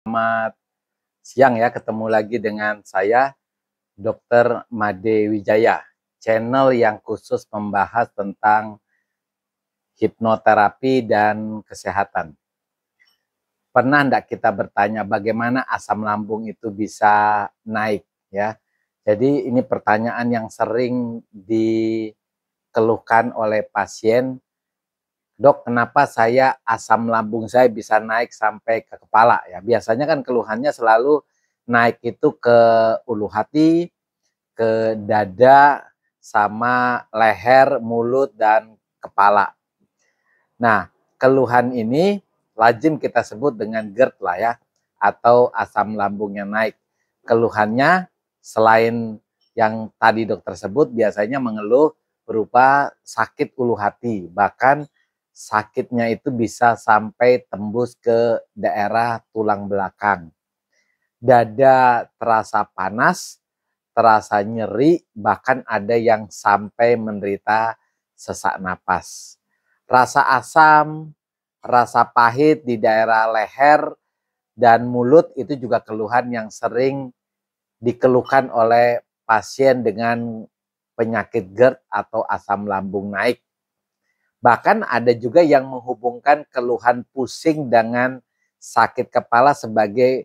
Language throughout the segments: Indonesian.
Selamat siang ya, ketemu lagi dengan saya Dr. Made Wijaya, channel yang khusus membahas tentang hipnoterapi dan kesehatan. Pernah enggak kita bertanya bagaimana asam lambung itu bisa naik ya? Jadi ini pertanyaan yang sering dikeluhkan oleh pasien. Dok, kenapa asam lambung saya bisa naik sampai ke kepala ya? Biasanya kan keluhannya selalu naik itu ke ulu hati, ke dada, sama leher, mulut, dan kepala. Nah, keluhan ini lazim kita sebut dengan GERD lah ya, atau asam lambung yang naik. Keluhannya selain yang tadi dokter sebut, biasanya mengeluh berupa sakit ulu hati, bahkan sakitnya itu bisa sampai tembus ke daerah tulang belakang. Dada terasa panas, terasa nyeri, bahkan ada yang sampai menderita sesak napas. Rasa asam, rasa pahit di daerah leher dan mulut itu juga keluhan yang sering dikeluhkan oleh pasien dengan penyakit GERD atau asam lambung naik. Bahkan ada juga yang menghubungkan keluhan pusing dengan sakit kepala sebagai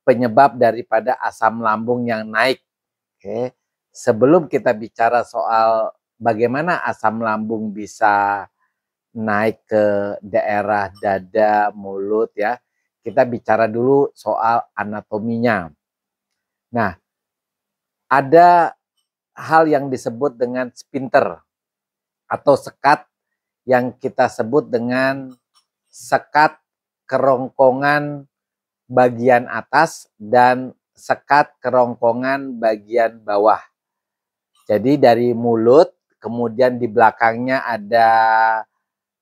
penyebab daripada asam lambung yang naik. Oke. Sebelum kita bicara soal bagaimana asam lambung bisa naik ke daerah dada, mulut ya, kita bicara dulu soal anatominya. Nah, ada hal yang disebut dengan sphincter atau sekat yang kita sebut dengan sekat kerongkongan bagian atas dan sekat kerongkongan bagian bawah. Jadi dari mulut, kemudian di belakangnya ada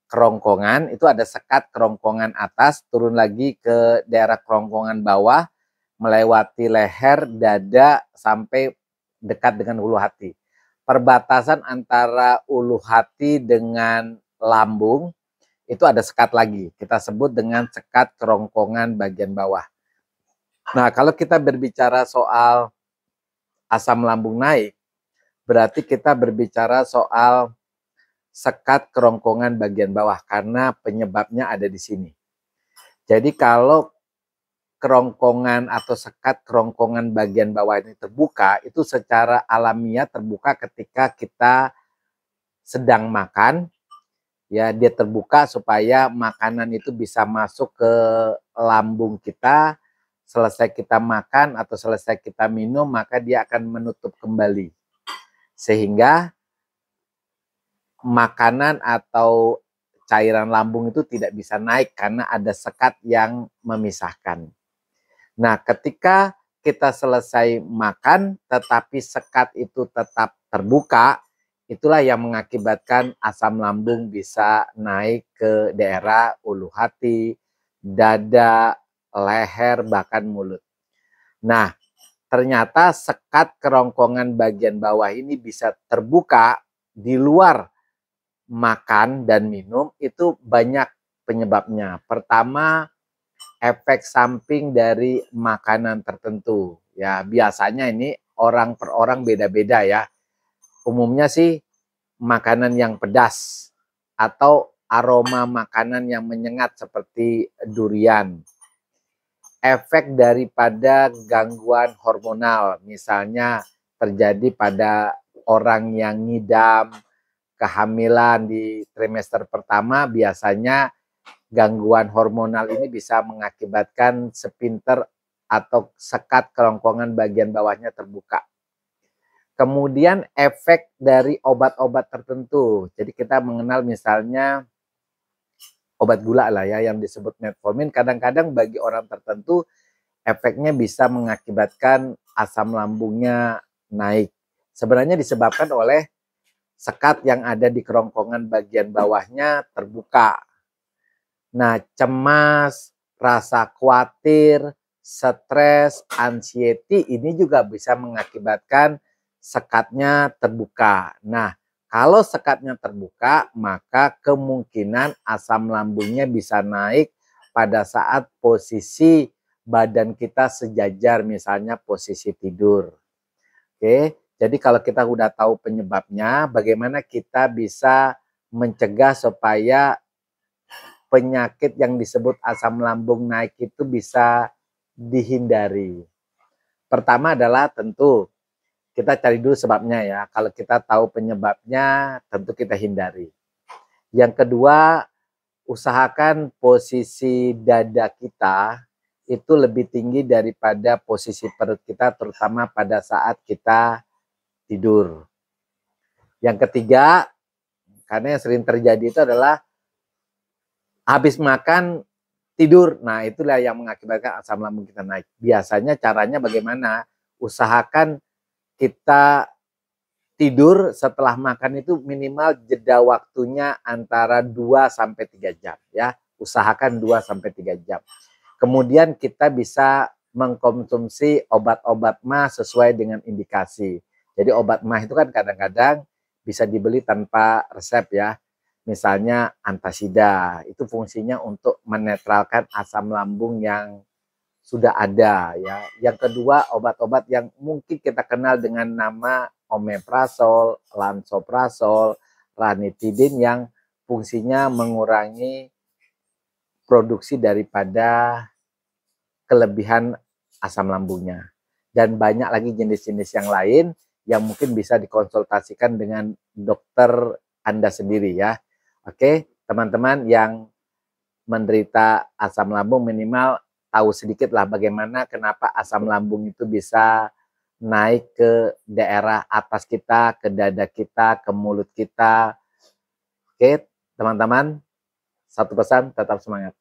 kerongkongan, itu ada sekat kerongkongan atas, turun lagi ke daerah kerongkongan bawah, melewati leher, dada, sampai dekat dengan ulu hati. Perbatasan antara ulu hati dengan lambung, itu ada sekat lagi. Kita sebut dengan sekat kerongkongan bagian bawah. Nah, kalau kita berbicara soal asam lambung naik, berarti kita berbicara soal sekat kerongkongan bagian bawah karena penyebabnya ada di sini. Jadi kalau kerongkongan atau sekat kerongkongan bagian bawah ini terbuka, itu secara alamiah terbuka ketika kita sedang makan, ya dia terbuka supaya makanan itu bisa masuk ke lambung kita. Selesai kita makan atau selesai kita minum, maka dia akan menutup kembali. Sehingga makanan atau cairan lambung itu tidak bisa naik karena ada sekat yang memisahkan. Nah, ketika kita selesai makan tetapi sekat itu tetap terbuka, itulah yang mengakibatkan asam lambung bisa naik ke daerah ulu hati, dada, leher, bahkan mulut. Nah, ternyata sekat kerongkongan bagian bawah ini bisa terbuka di luar makan dan minum, itu banyak penyebabnya. Pertama, efek samping dari makanan tertentu. Ya, biasanya ini orang per orang beda-beda ya. Umumnya sih makanan yang pedas atau aroma makanan yang menyengat seperti durian. Efek daripada gangguan hormonal, misalnya terjadi pada orang yang ngidam, kehamilan di trimester pertama, biasanya gangguan hormonal ini bisa mengakibatkan sphincter atau sekat kerongkongan bagian bawahnya terbuka. Kemudian efek dari obat-obat tertentu. Jadi kita mengenal misalnya obat gula lah ya yang disebut metformin, kadang-kadang bagi orang tertentu efeknya bisa mengakibatkan asam lambungnya naik. Sebenarnya disebabkan oleh sekat yang ada di kerongkongan bagian bawahnya terbuka. Nah, cemas, rasa khawatir, stres, anxiety ini juga bisa mengakibatkan sekatnya terbuka. Nah, kalau sekatnya terbuka, maka kemungkinan asam lambungnya bisa naik pada saat posisi badan kita sejajar, misalnya posisi tidur. Oke, jadi kalau kita udah tahu penyebabnya, bagaimana kita bisa mencegah supaya penyakit yang disebut asam lambung naik itu bisa dihindari. Pertama adalah tentu kita cari dulu sebabnya ya. Kalau kita tahu penyebabnya, tentu kita hindari. Yang kedua, usahakan posisi dada kita itu lebih tinggi daripada posisi perut kita, terutama pada saat kita tidur. Yang ketiga, karena yang sering terjadi itu adalah habis makan tidur. Nah, itulah yang mengakibatkan asam lambung kita naik. Biasanya caranya bagaimana? Usahakan kita tidur setelah makan itu minimal jeda waktunya antara 2 sampai 3 jam ya. Usahakan 2 sampai 3 jam. Kemudian kita bisa mengkonsumsi obat-obat MAH sesuai dengan indikasi. Jadi obat MAH itu kan kadang-kadang bisa dibeli tanpa resep ya. Misalnya antasida, itu fungsinya untuk menetralkan asam lambung yang sudah ada ya. Yang kedua, obat-obat yang mungkin kita kenal dengan nama omeprazol, lansoprazol, ranitidin yang fungsinya mengurangi produksi daripada kelebihan asam lambungnya. Dan banyak lagi jenis-jenis yang lain yang mungkin bisa dikonsultasikan dengan dokter Anda sendiri ya. Oke, teman-teman yang menderita asam lambung minimal tahu sedikit lah bagaimana kenapa asam lambung itu bisa naik ke daerah atas kita, ke dada kita, ke mulut kita. Oke, teman-teman, satu pesan, tetap semangat.